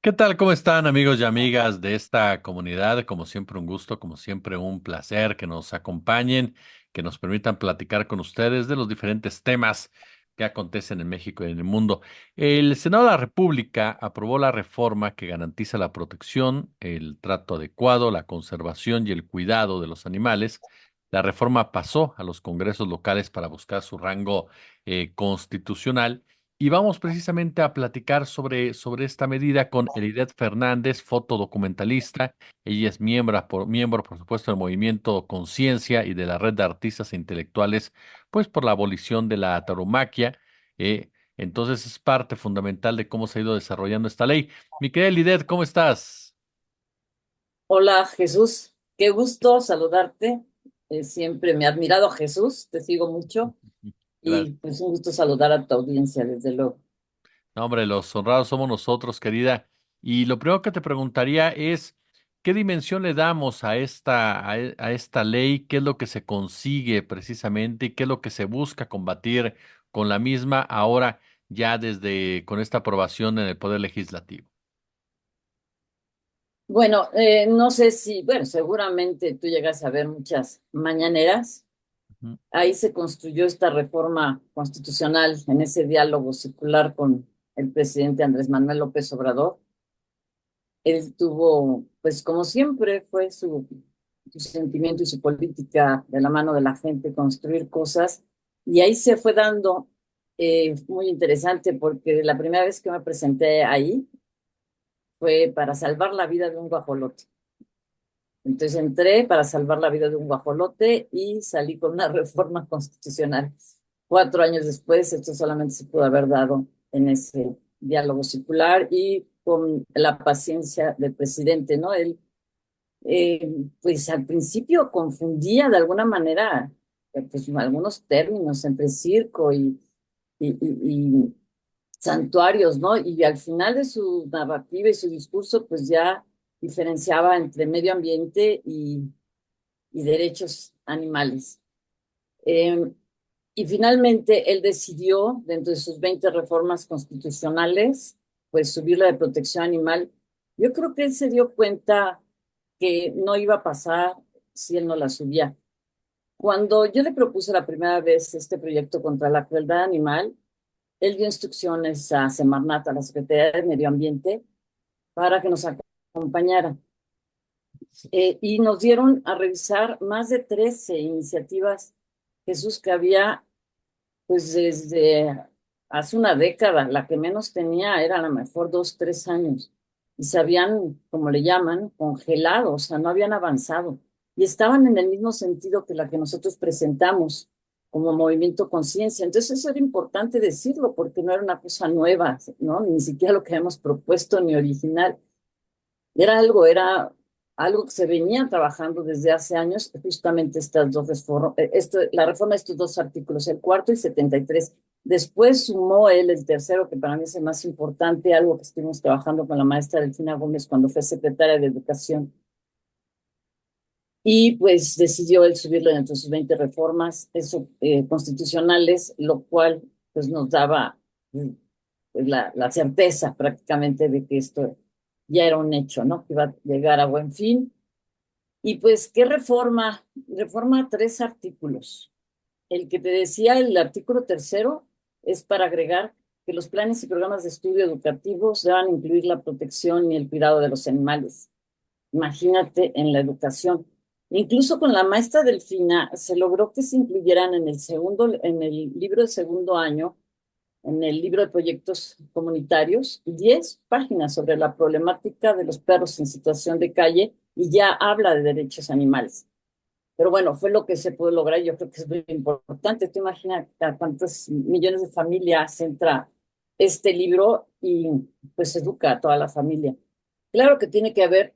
¿Qué tal? ¿Cómo están amigos y amigas de esta comunidad? Como siempre un gusto, como siempre un placer que nos acompañen, que nos permitan platicar con ustedes de los diferentes temas que acontecen en México y en el mundo. El Senado de la República aprobó la reforma que garantiza la protección, el trato adecuado, la conservación y el cuidado de los animales. La reforma pasó a los congresos locales para buscar su rango constitucional. Y vamos precisamente a platicar sobre esta medida con Elidet Fernández, fotodocumentalista. Ella es miembro, por supuesto, del movimiento Conciencia y de la red de artistas e intelectuales, pues por la abolición de la tauromaquia. Entonces es parte fundamental de cómo se ha ido desarrollando esta ley. Mi querida Elidet, ¿cómo estás? Hola Jesús, qué gusto saludarte. Siempre me ha admirado Jesús, te sigo mucho y Gracias. pues un gusto saludar a tu audiencia, desde luego. No, hombre, los honrados somos nosotros, querida. Y lo primero que te preguntaría es, ¿qué dimensión le damos a esta ley? ¿Qué es lo que se consigue precisamente y qué es lo que se busca combatir con la misma ahora ya desde con esta aprobación en el Poder Legislativo? Bueno, no sé si, bueno, seguramente tú llegas a ver muchas mañaneras. Ujú. Ahí se construyó esta reforma constitucional en ese diálogo circular con el presidente Andrés Manuel López Obrador. Él tuvo, pues como siempre, fue su sentimiento y su política de la mano de la gente, construir cosas. Y ahí se fue dando, muy interesante, porque la primera vez que me presenté ahí fue para salvar la vida de un guajolote. Entonces entré para salvar la vida de un guajolote y salí con una reforma constitucional. 4 años después, esto solamente se pudo haber dado en ese diálogo circular y con la paciencia del presidente, ¿no? Él eh, pues al principio confundía de alguna manera pues, algunos términos entre circo y santuarios, ¿no? Y al final de su narrativa y su discurso, pues ya diferenciaba entre medio ambiente y derechos animales. Eh, y finalmente él decidió, dentro de sus 20 reformas constitucionales, pues subir la de protección animal. Yo creo que él se dio cuenta que no iba a pasar si él no la subía. Cuando yo le propuse la primera vez este proyecto contra la crueldad animal, él dio instrucciones a Semarnat, a la Secretaría de Medio Ambiente, para que nos acompañara. Y nos dieron a revisar más de 13 iniciativas, Jesús, que había pues desde hace una década. La que menos tenía era a lo mejor 2, 3 años. Y se habían, como le llaman, congelado, o sea, no habían avanzado. Y estaban en el mismo sentido que la que nosotros presentamos como Movimiento Conciencia. Entonces eso era importante decirlo porque no era una cosa nueva, ¿no? Ni siquiera lo que habíamos propuesto ni original. Era algo que se venía trabajando desde hace años, justamente estas dos reformas, la reforma de estos dos artículos, el cuarto y 73. Después sumó él el tercero, que para mí es el más importante, algo que estuvimos trabajando con la maestra Delfina Gómez cuando fue secretaria de Educación. Y pues decidió él subirlo entre sus 20 reformas constitucionales, lo cual pues nos daba la certeza prácticamente de que esto ya era un hecho, ¿no? Que iba a llegar a buen fin. Y pues, ¿qué reforma? Reforma 3 artículos. El que te decía, el artículo tercero, es para agregar que los planes y programas de estudio educativos deban incluir la protección y el cuidado de los animales. Imagínate en la educación. Incluso con la maestra Delfina se logró que se incluyeran en el libro de segundo año, en el libro de proyectos comunitarios, 10 páginas sobre la problemática de los perros en situación de calle, y ya habla de derechos animales. Pero bueno, fue lo que se pudo lograr y yo creo que es muy importante. Tú imaginas a cuántos millones de familias entra este libro y pues educa a toda la familia. Claro que tiene que haber,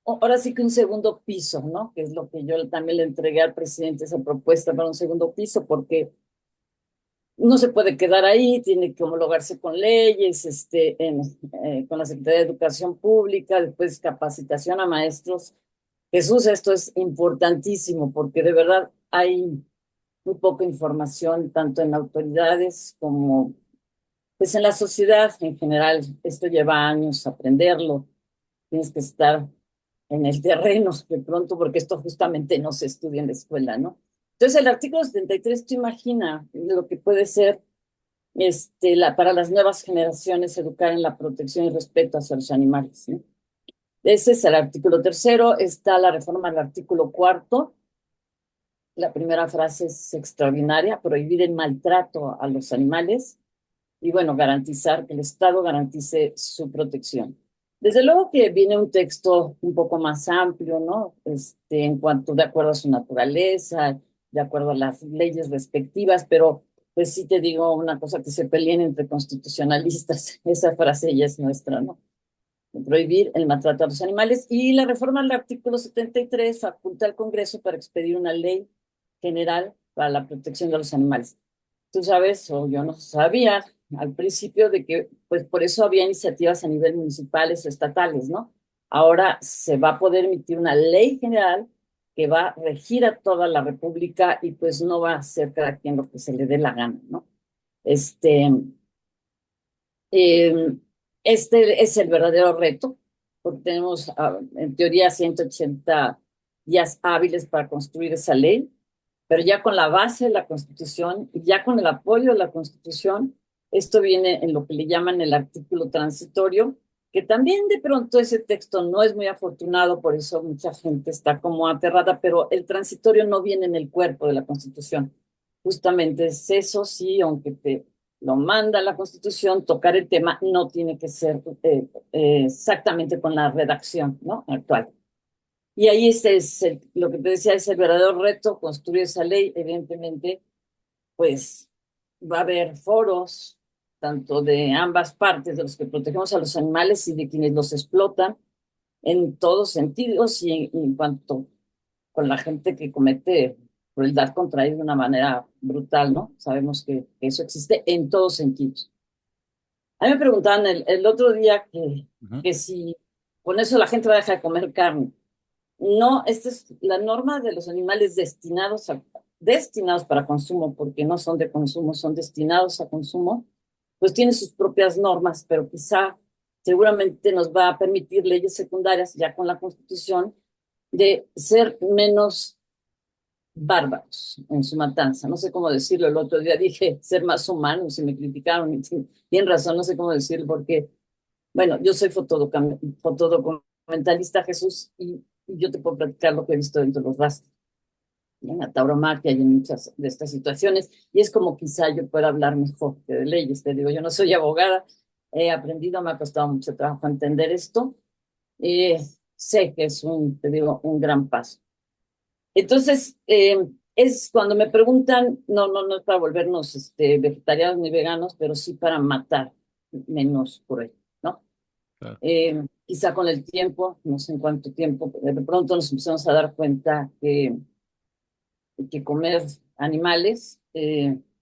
ahora sí que un segundo piso, ¿no? Que es lo que yo también le entregué al presidente, esa propuesta para un segundo piso, porque no se puede quedar ahí, tiene que homologarse con leyes, con la Secretaría de Educación Pública, después capacitación a maestros. Jesús, esto es importantísimo porque de verdad hay muy poca información, tanto en autoridades como pues en la sociedad en general, esto lleva años aprenderlo, tienes que estar en el terreno de pronto, porque esto justamente no se estudia en la escuela, ¿no? Entonces, el artículo 73, tú imagina lo que puede ser para las nuevas generaciones educar en la protección y respeto hacia los animales, ¿no? Ese es el artículo tercero. Está la reforma del artículo cuarto. La primera frase es extraordinaria: prohibir el maltrato a los animales y, bueno, garantizar que el Estado garantice su protección. Desde luego que viene un texto un poco más amplio, ¿no? En cuanto de acuerdo a su naturaleza, de acuerdo a las leyes respectivas, pero pues sí te digo una cosa: que se peleen entre constitucionalistas. Esa frase ya es nuestra, ¿no? Prohibir el maltrato a los animales. Y la reforma al artículo 73 faculta al Congreso para expedir una ley general para la protección de los animales. Tú sabes, o yo no sabía al principio, de que pues por eso había iniciativas a nivel municipales o estatales, ¿no? Ahora se va a poder emitir una ley general que va a regir a toda la República, y pues no va a ser cada quien lo que se le dé la gana, ¿no? Este, eh, este es el verdadero reto, porque tenemos en teoría 180 días hábiles para construir esa ley, pero ya con la base de la Constitución y ya con el apoyo de la Constitución, esto viene en lo que le llaman el artículo transitorio, que también de pronto ese texto no es muy afortunado, por eso mucha gente está como aterrada, pero el transitorio no viene en el cuerpo de la Constitución. Justamente es eso, sí, aunque te lo manda la Constitución, tocar el tema no tiene que ser exactamente con la redacción, ¿no?, actual. Y ahí lo que te decía, es el verdadero reto: construir esa ley. Evidentemente, pues va a haber foros, tanto de ambas partes, de los que protegemos a los animales y de quienes los explotan, en todos sentidos, y en cuanto con la gente que comete crueldad contra ellos de una manera brutal, ¿no? Sabemos que eso existe en todos sentidos. A mí me preguntaban el otro día Ujú. que si con eso la gente va a dejar de comer carne. No, esta es la norma de los animales destinados para consumo, porque no son de consumo, son destinados a consumo. Pues tiene sus propias normas, pero quizá seguramente nos va a permitir leyes secundarias, ya con la Constitución, de ser menos bárbaros en su matanza. No sé cómo decirlo. El otro día dije ser más humanos y me criticaron. Y tienen razón, no sé cómo decirlo, porque, bueno, yo soy fotodocumentalista, Jesús, y yo te puedo platicar lo que he visto dentro de los rastros, en la tauromaquia y en muchas de estas situaciones, y es como quizá yo pueda hablar mejor que de leyes. Te digo, yo no soy abogada, he aprendido, me ha costado mucho trabajo entender esto. eh, Sé que es te digo, un gran paso. Entonces, es cuando me preguntan, no es para volvernos vegetarianos ni veganos, pero sí para matar menos por ello, ¿no? Claro, Quizá con el tiempo, no sé en cuánto tiempo, de pronto nos empezamos a dar cuenta que comer animales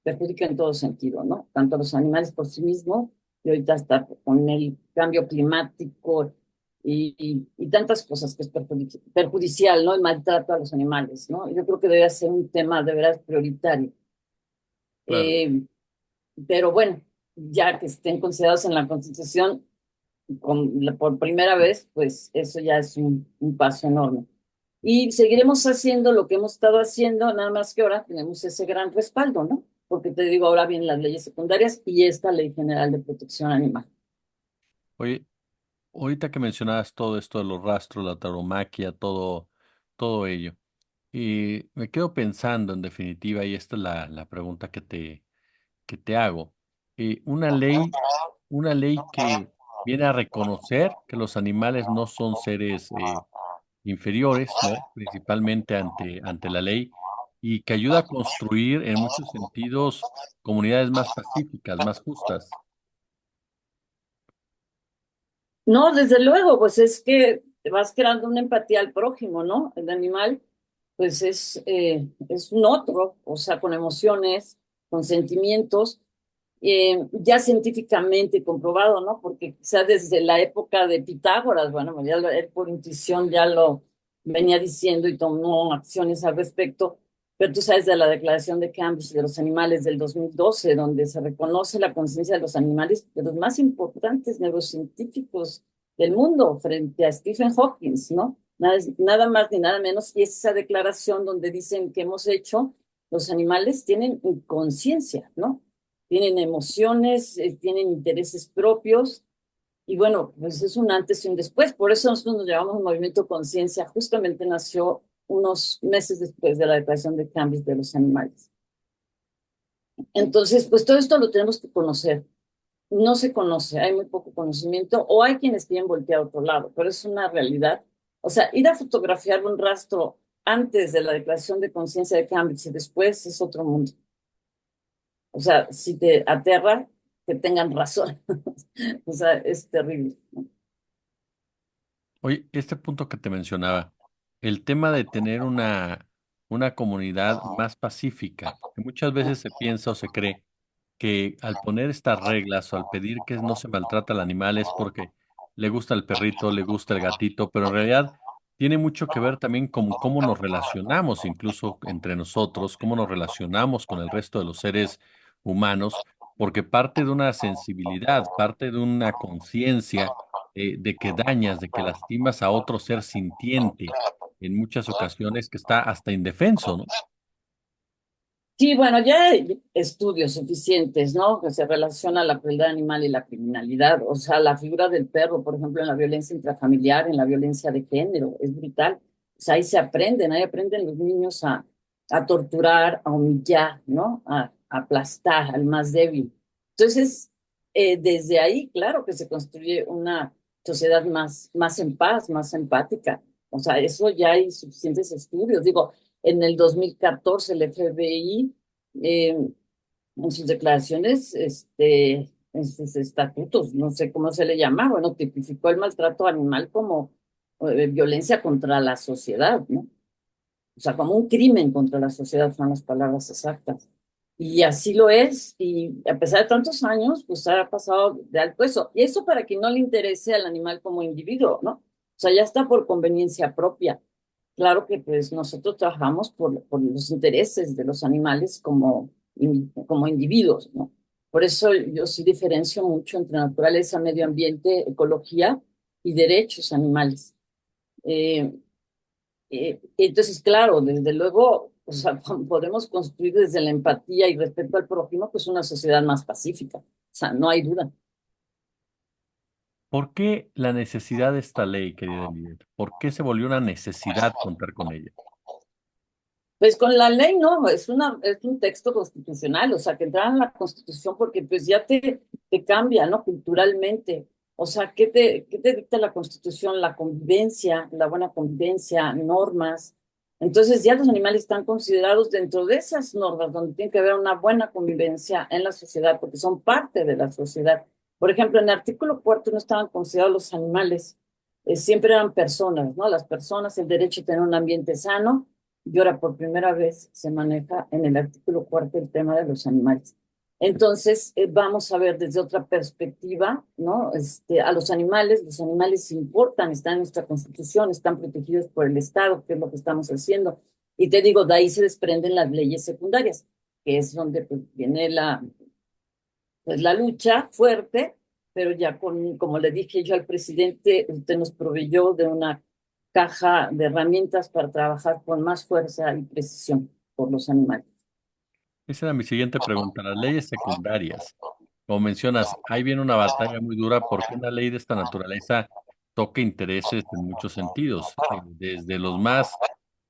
perjudica en todo sentido, ¿no? Tanto a los animales por sí mismos, y ahorita hasta con el cambio climático y tantas cosas, que es perjudicial, ¿no? El maltrato a los animales, ¿no? Yo creo que debe ser un tema de verdad prioritario. claro. Eh, pero bueno, ya que estén considerados en la Constitución por primera vez, pues eso ya es un paso enorme. Y seguiremos haciendo lo que hemos estado haciendo, nada más que ahora tenemos ese gran respaldo, ¿no? Porque te digo, ahora vienen las leyes secundarias y esta Ley General de Protección Animal. Oye, ahorita que mencionabas todo esto de los rastros, la tauromaquia, todo ello, y me quedo pensando en definitiva, y esta es la pregunta que te hago. Una una ley que viene a reconocer que los animales no son seres inferiores, ¿no? Principalmente ante la ley, y que ayuda a construir en muchos sentidos comunidades más pacíficas, más justas. No, desde luego, pues es que te vas creando una empatía al prójimo, ¿no? El animal, pues es un otro, o sea, con emociones, con sentimientos, ya científicamente comprobado, ¿no? Porque quizá desde la época de Pitágoras, bueno, él por intuición ya lo venía diciendo y tomó acciones al respecto. Pero tú sabes de la Declaración de Cambridge de los Animales del 2012, donde se reconoce la conciencia de los animales de los más importantes neurocientíficos del mundo frente a Stephen Hawking, ¿no? Nada más ni nada menos. Y es esa declaración donde dicen que hemos hecho, los animales tienen conciencia, ¿no? Tienen emociones, tienen intereses propios. Y bueno, pues es un antes y un después. Por eso nosotros nos llamamos Movimiento Conciencia. Justamente nació unos meses después de la Declaración de Cambios de los Animales. Entonces, pues todo esto lo tenemos que conocer. No se conoce, hay muy poco conocimiento, o hay quienes quieren voltear a otro lado, pero es una realidad. O sea, ir a fotografiar un rastro antes de la Declaración de Conciencia de Cambridge y después es otro mundo. O sea, si te aterra, que tengan razón. O sea, es terrible, ¿no? Oye, este punto que te mencionaba, el tema de tener una comunidad más pacífica, que muchas veces se piensa o se cree que al poner estas reglas o al pedir que no se maltrata al animal es porque le gusta el perrito, le gusta el gatito, pero en realidad tiene mucho que ver también con cómo nos relacionamos, incluso entre nosotros, cómo nos relacionamos con el resto de los seres humanos, porque parte de una sensibilidad, parte de una conciencia de que dañas, de que lastimas a otro ser sintiente en muchas ocasiones que está hasta indefenso, ¿no? Sí, bueno, ya hay estudios suficientes, ¿no? Que se relaciona la crueldad animal y la criminalidad. O sea, la figura del perro, por ejemplo, en la violencia intrafamiliar, en la violencia de género, es brutal. O sea, ahí aprenden los niños a torturar, a humillar, ¿no? A aplastar al más débil. Entonces, desde ahí, claro que se construye una sociedad más en paz, más empática. O sea, eso ya hay suficientes estudios. Digo, en el 2014 el FBI, en sus declaraciones, en sus estatutos, no sé cómo se le llama, bueno, tipificó el maltrato animal como violencia contra la sociedad, ¿no? O sea, como un crimen contra la sociedad, son las palabras exactas. Y así lo es, y a pesar de tantos años, pues ha pasado de alto eso. Y eso para que no le interese al animal como individuo, ¿no? O sea, ya está por conveniencia propia. Claro que pues nosotros trabajamos por los intereses de los animales como individuos, ¿no? Por eso yo sí diferencio mucho entre naturaleza, medio ambiente, ecología y derechos animales. Eh, entonces, claro, desde luego, o sea, podemos construir desde la empatía y respeto al prójimo, pues una sociedad más pacífica. O sea, no hay duda. ¿Por qué la necesidad de esta ley, querida Elizabeth? ¿Por qué se volvió una necesidad contar con ella? Pues con la ley no, es un texto constitucional, o sea, que entrara en la Constitución porque pues ya te cambia, ¿no? Culturalmente. O sea, qué te dicta la Constitución? La convivencia, la buena convivencia, normas. Entonces ya los animales están considerados dentro de esas normas donde tiene que haber una buena convivencia en la sociedad porque son parte de la sociedad. Por ejemplo, en el artículo cuarto no estaban considerados los animales, siempre eran personas, ¿no? Las personas, el derecho a tener un ambiente sano y ahora por primera vez se maneja en el artículo cuarto el tema de los animales. Entonces, vamos a ver desde otra perspectiva, ¿no? A los animales importan, están en nuestra Constitución, están protegidos por el Estado, que es lo que estamos haciendo. Y te digo, de ahí se desprenden las leyes secundarias, que es donde pues, viene pues, la lucha fuerte, pero ya como le dije yo al presidente, usted nos proveyó de una caja de herramientas para trabajar con más fuerza y precisión por los animales. Esa era mi siguiente pregunta. Las leyes secundarias, como mencionas, ahí viene una batalla muy dura porque una ley de esta naturaleza toca intereses en muchos sentidos, desde los más,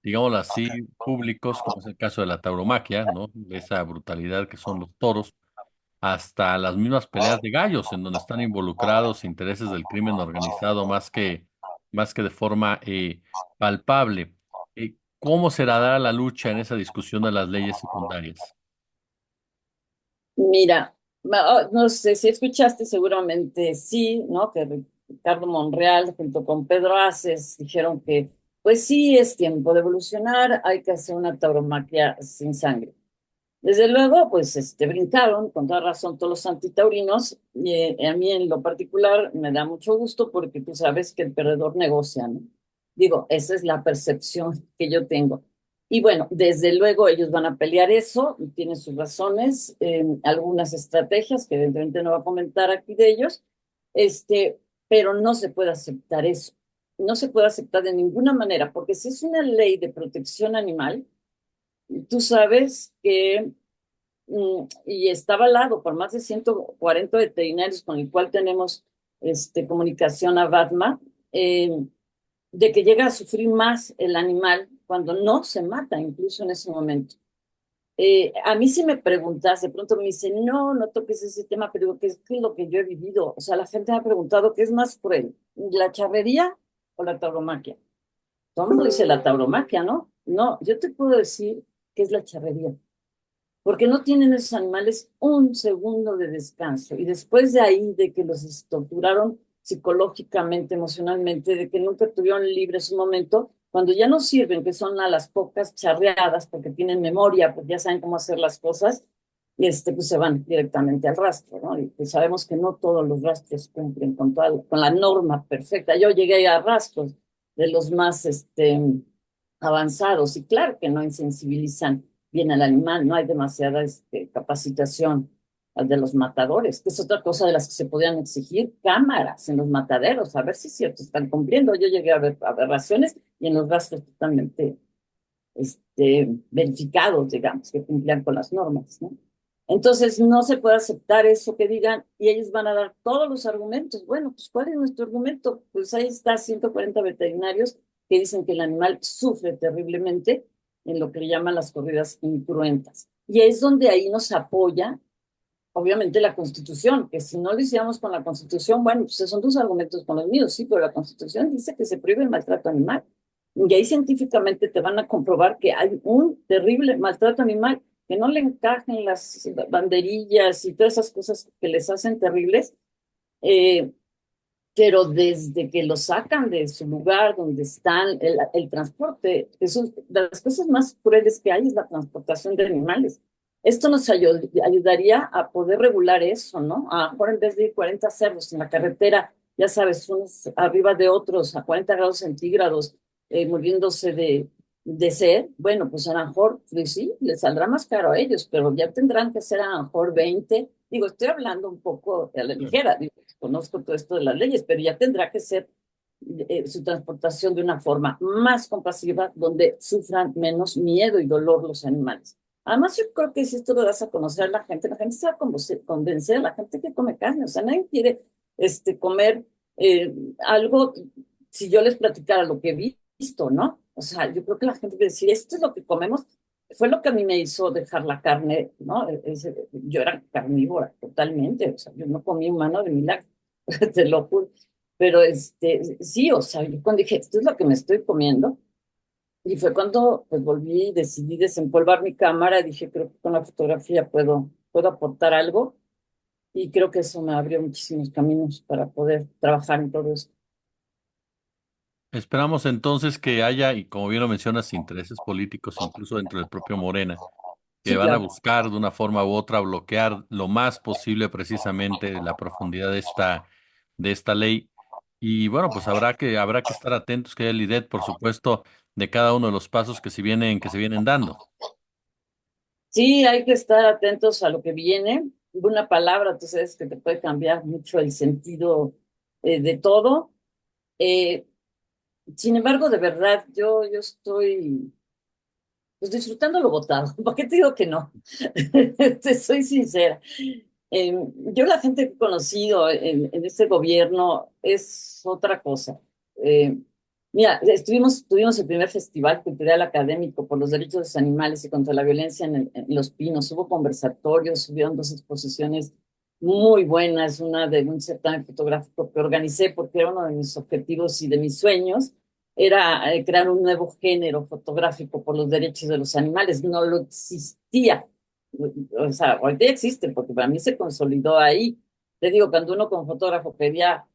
digámoslo así, públicos, como es el caso de la tauromaquia, ¿no? Esa brutalidad que son los toros, hasta las mismas peleas de gallos, en donde están involucrados intereses del crimen organizado más que de forma palpable. ¿Cómo se dará la lucha en esa discusión de las leyes secundarias? Mira, no sé si escuchaste, seguramente sí, ¿no? Que Ricardo Monreal junto con Pedro Aces dijeron que, pues sí, es tiempo de evolucionar, hay que hacer una tauromaquia sin sangre. Desde luego, pues brincaron con toda razón todos los antitaurinos y a mí en lo particular me da mucho gusto porque tú sabes que el perdedor negocia, ¿no? Digo, esa es la percepción que yo tengo. Y bueno, desde luego ellos van a pelear eso, y tienen sus razones, algunas estrategias que evidentemente no va a comentar aquí de ellos, este, pero no se puede aceptar eso. No se puede aceptar de ninguna manera, porque si es una ley de protección animal, tú sabes que, y está avalado por más de 140 veterinarios con el cual tenemos comunicación a BATMA, de que llega a sufrir más el animal cuando no se mata, incluso en ese momento. A mí si me preguntas, de pronto me dicen, no, no toques ese tema, pero digo, ¿qué es lo que yo he vivido? O sea, la gente me ha preguntado, ¿qué es más cruel? ¿La charrería o la tauromaquia? Todo el mundo dice la tauromaquia, ¿no? No, yo te puedo decir que es la charrería, porque no tienen esos animales un segundo de descanso. Y después de ahí, de que los torturaron psicológicamente, emocionalmente, de que nunca tuvieron libres un momento, cuando ya no sirven, que son a las pocas charreadas, porque tienen memoria, porque ya saben cómo hacer las cosas, pues se van directamente al rastro, ¿no? Y pues sabemos que no todos los rastros cumplen con la norma perfecta. Yo llegué a rastros de los más avanzados, y claro que no insensibilizan bien al animal, no hay demasiada capacitación de los matadores, que es otra cosa de las que se podían exigir, cámaras en los mataderos, a ver si es cierto, están cumpliendo. Yo llegué a ver aberraciones y en los rastros totalmente verificados, digamos, que cumplían con las normas, ¿no? Entonces, no se puede aceptar eso que digan y ellos van a dar todos los argumentos. Bueno, pues, ¿cuál es nuestro argumento? Pues ahí está 140 veterinarios que dicen que el animal sufre terriblemente en lo que le llaman las corridas incruentas. Y es donde ahí nos apoya, obviamente, la Constitución, que si no lo hiciéramos con la Constitución, bueno, pues son tus argumentos con los míos, sí, pero la Constitución dice que se prohíbe el maltrato animal. Y ahí científicamente te van a comprobar que hay un terrible maltrato animal, que no le encajen las banderillas y todas esas cosas que les hacen terribles, eh, pero desde que lo sacan de su lugar donde están, el transporte, eso, de las cosas más crueles que hay es la transportación de animales. Esto nos ayudaría a poder regular eso, ¿no? A lo mejor en vez de ir 40 cerdos en la carretera, ya sabes, unos arriba de otros a 40 grados centígrados, muriéndose de sed, bueno, pues a lo mejor, pues sí, les saldrá más caro a ellos, pero ya tendrán que ser a lo mejor 20. Digo, estoy hablando un poco a la ligera, digo, conozco todo esto de las leyes, pero ya tendrá que ser su transportación de una forma más compasiva, donde sufran menos miedo y dolor los animales. Además, yo creo que si esto lo das a conocer a la gente se va a convencer, la gente que come carne, o sea, nadie quiere comer algo, si yo les platicara lo que he visto, ¿no? O sea, yo creo que la gente quiere decir, esto es lo que comemos, fue lo que a mí me hizo dejar la carne, ¿no? Yo era carnívora totalmente, o sea, yo no comí humano de milagro, te lo juro. Pero sí, o sea, yo cuando dije, esto es lo que me estoy comiendo, y fue cuando pues volví y decidí desempolvar mi cámara, dije, creo que con la fotografía puedo aportar algo, y creo que eso me abrió muchísimos caminos para poder trabajar en todo esto. Esperamos entonces que haya, y como bien lo mencionas, intereses políticos, incluso dentro del propio Morena, que Sí, van a claro. buscar de una forma u otra bloquear lo más posible precisamente la profundidad de esta ley. Y bueno, pues habrá que estar atentos que haya el IDET, por supuesto, de cada uno de los pasos que se vienen dando. Sí, hay que estar atentos a lo que viene. Una palabra, tú sabes que te puede cambiar mucho el sentido de todo. Eh, Sin embargo, de verdad, yo estoy pues disfrutando lo votado. ¿Por qué te digo que no? Te soy sincera. Yo la gente que he conocido en este gobierno es otra cosa. Eh, Mira, tuvimos el primer festival cultural académico por los derechos de los animales y contra la violencia en Los Pinos. Hubo conversatorios, hubieron dos exposiciones muy buenas, una de un certamen fotográfico que organicé porque era uno de mis objetivos y de mis sueños, era crear un nuevo género fotográfico por los derechos de los animales. No lo existía. O sea, ahorita ya existe porque para mí se consolidó ahí. Te digo, cuando uno como fotógrafo quería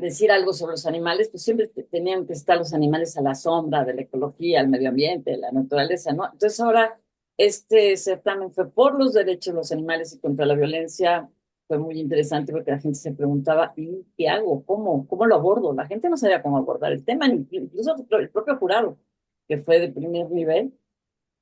decir algo sobre los animales, pues siempre tenían que estar los animales a la sombra de la ecología, el medio ambiente, de la naturaleza, ¿no? Entonces ahora este certamen fue por los derechos de los animales y contra la violencia. Fue muy interesante porque la gente se preguntaba, ¿y qué hago? ¿Cómo lo abordo? La gente no sabía cómo abordar el tema, incluso el propio jurado, que fue de primer nivel.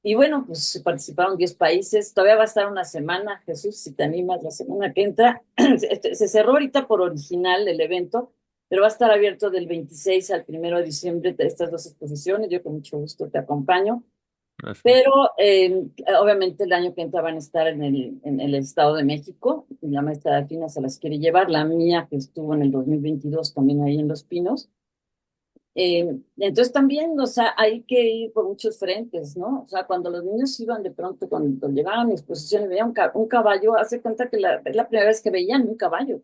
Y bueno, pues participaron 10 países. Todavía va a estar una semana, Jesús, si te animas, la semana que entra. Se cerró ahorita por original el evento, pero va a estar abierto del 26 al 1 de diciembre de estas dos exposiciones. Yo con mucho gusto te acompaño. Gracias. Pero obviamente el año que entra van a estar en el Estado de México. Y la maestra Delfina se las quiere llevar. La mía, que estuvo en el 2022 también ahí en Los Pinos. Entonces también, o sea, hay que ir por muchos frentes, ¿no? O sea, cuando los niños iban de pronto, cuando llegaban a mi exposición y veían un caballo, hace cuenta que es la primera vez que veían un caballo.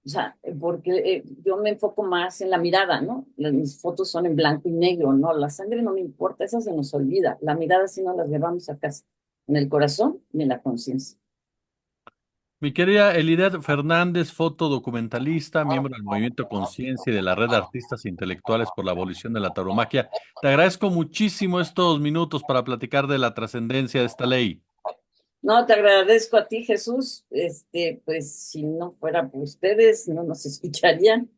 O sea, porque yo me enfoco más en la mirada, ¿no? Mis fotos son en blanco y negro, ¿no? La sangre no me importa, esa se nos olvida. La mirada sí nos la llevamos a casa, en el corazón y en la conciencia. Mi querida Elidet Fernández, fotodocumentalista, miembro del Movimiento Conciencia y de la Red de Artistas Intelectuales por la Abolición de la Tauromaquia, te agradezco muchísimo estos minutos para platicar de la trascendencia de esta ley. No, te agradezco a ti, Jesús. Pues si no fuera por ustedes, no nos escucharían.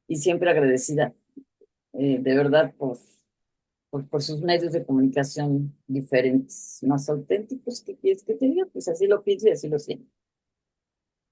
Y siempre agradecida, de verdad, por sus medios de comunicación diferentes, más auténticos. ¿Qué quieres que te diga? Pues así lo pienso y así lo siento.